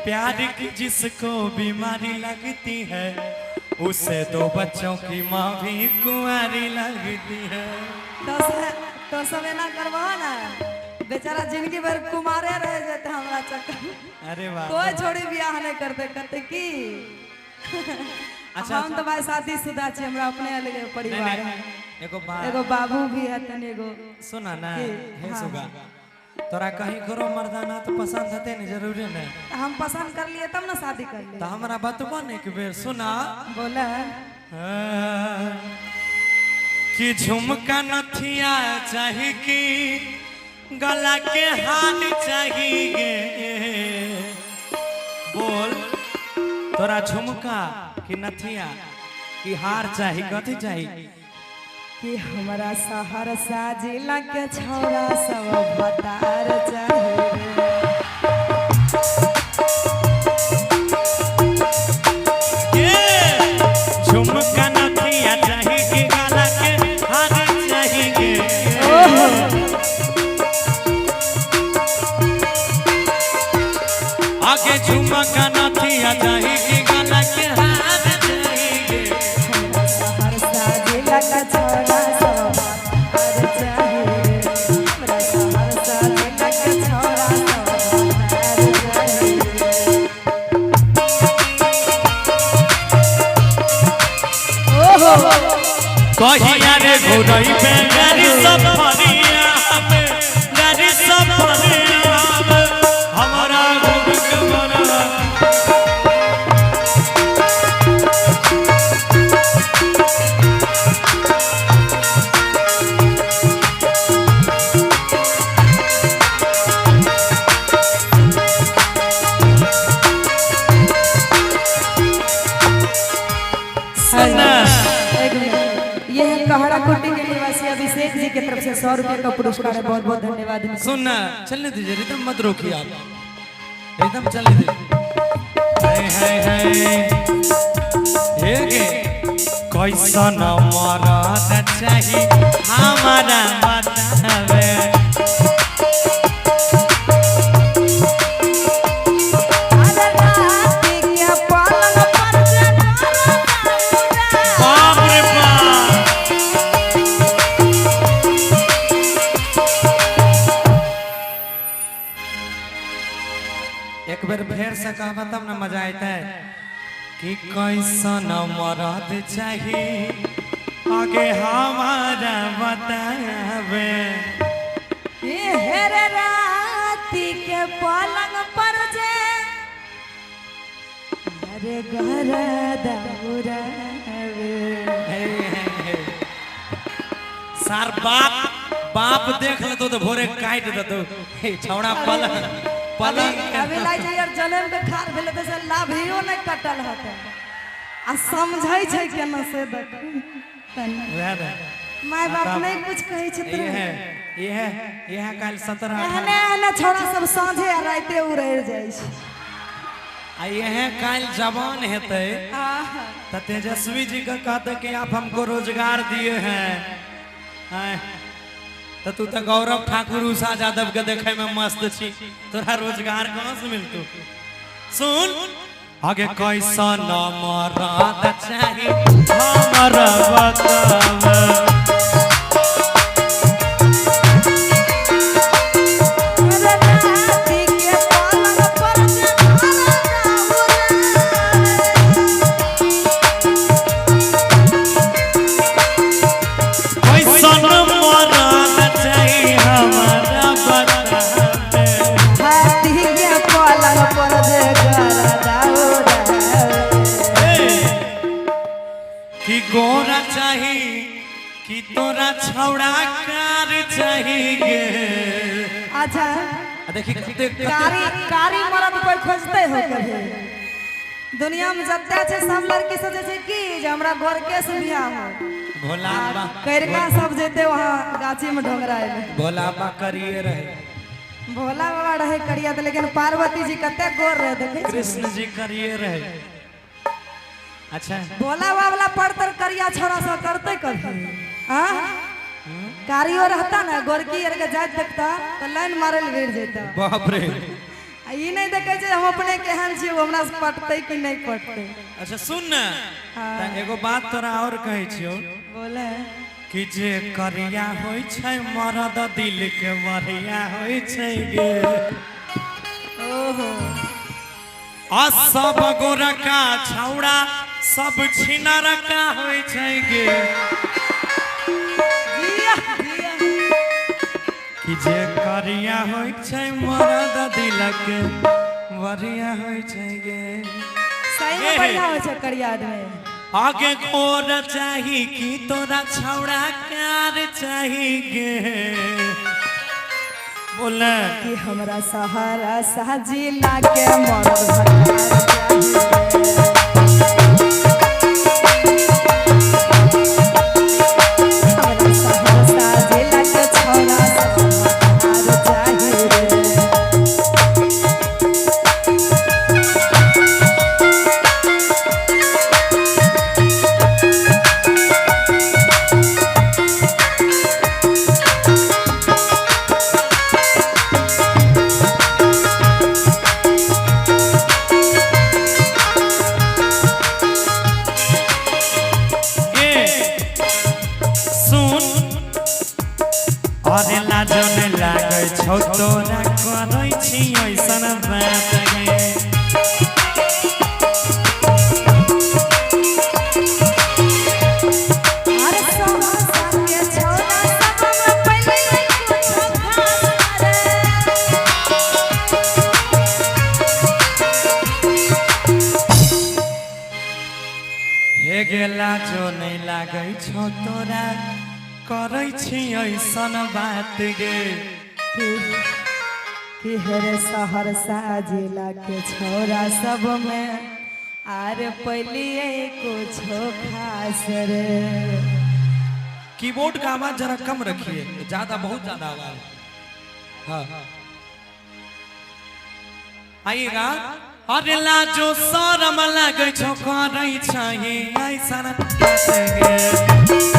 प्यार की जिसको बीमारी लगती है उसे दो बच्चों की माँ भी कुंवारी लगती है। तो सब ना करवा ना बेचारा जिंदगी भर कुमारे रह जाते हमरा चक्कर। अरे वाह कोई छोड़ी ब्याह नहीं करते करते की। अच्छा हम तो भाई शादीशुदा छी, हमरा अपने अलग परिवार है। एगो बाबू भी है तनी एगो सुना ना हे हाँ। सुगा तोरा कहीं करो मर्दाना तो पसंद होते नहीं जरूरी नहीं। हम पसंद कर लिए तब ना शादी कर लिए। तो हमारा बतबा एक बेर सुना बोला कि झुमका नथिया चाहिए कि गला के हाल चाहिए। बोल तोरा झुमका कि नथिया कि हार चाहिए कथी चाहिए? कि हमारा सहरसा जिला के छौरा सब भतार चाहिए। झुमका नथिया चाहिए कि गला के हार चाहिए। आगे झुमका नथिया चाहिए कि गला के हार चाहिए। सहरसा जिला के छौरा सब भतार चाहिए। हमारा सहरसा जिला के छौरा सब भतार चाहिए। कहिया रे घोड़ई पे गाड़ी सफरिया में गाड़ी सफरिया में हमारा घूम के मना। ये है कहरा कुटी के निवासी अभिषेक जी की तरफ से 100 रुपए का पुरस्कार है। बहुत बहुत धन्यवाद। सुन चलने दीजिए रिदम मत रोकिए आप रिदम चलने दीजिए। हाय हाय हाय हे गे कैसा न मरद चाहिए हमारा बतावे। बाप रे बाप एक बार फेर से कहबा तब ना मजा आता है कि कैसन मरद चाहिए आगे हमारा बतावे। ये हेरे राती के पलंग पर जे अरे घर दौरावे। सार बाप देख लेतो तो भोरे काट देतो छौड़ा पलंग अभी लाइ जे यार जलन के खार भेले त से लाभियो नहीं कटल हते आ समझै छै केना से देख माय बाप नहीं कुछ कहै छै। ये है काल 17 एहने छोरा सब साँझे आ राते उड़ै जाइ छै। आ ये काल जवान हेते तो तेजस्वी जी का कहते कि आप हमको रोजगार दिए हैं तो तू तो गौरव ठाकुर उषा यादव के देखे में मस्त छी तोरा रोजगार कहाँ से मिलतू? सुन आगे कैसा न मरद चाहिए हमारा बतावे। कि गोरा चाहिए कि तोरा छौड़ा कार चाहिए। अच्छा देखिए कारी मरद कोई खोजते हो कभी दुनिया में जत्ते छै सब लड़की सोचे छै कि जे हमरा घर के से बियाह हो। भोला बा कैरका सब जेते वहां गाछी में ढोंगराए में भोला बा करिए रहे भोला बाबा रहे करिया त लेकिन पार्वती जी कते गोर रहे देखे छी। कृष्ण जी करिए रहे। अच्छा भोला बाबा वाला पड़तर करिया छोरा सब करते कभी हां कारियो रहता ना गोरकी अर के जात देखता तो लाइन मारल गिर जेता। बाप रे ई नहीं देखे जे हम अपने केहन छी हमरा से पटते कि नहीं पटते। अच्छा सुन न, हाँ। त एगो बात तोरा और कहै छियो बोले कि जे करिया होय छै मरद दिल के बढ़िया होय छै गे। ओहो आ सब गोरका छौड़ा सब छिनरका होय छै गे। जिया जिया कि जे करिया होय छै मरद दिल के बढ़िया होय छै गे। सही में बढ़िया हो छै करिया आदमी। आगे गोर चाही कि तोरा छौड़ा कार चाही गे। बोले कि हमरा सहारा साजिला के मरद भतार चाहिए। हमरा सहारा साजिला के छौड़ा सब भतार चाहिए। अरे लाजो नहीं लागे छौ तोरा करै छी ऐसन बात गे। अरे सहारा के छौड़ा सब में पहले कुछ खास रे। हे गे लाजो नहीं लागे छौ तोरा करै छी ऐसन बात गे। कि हरे सहरसा जिला के छौड़ा सब में आर पहलिए कुछ खास रे। कीबोर्ड का आवाज जरा कम रखिए, ज्यादा बहुत ज्यादा आवाज। हाँ आइएगा। अरे लाजो शरम लागे छौ करै छी ऐसन बात गे।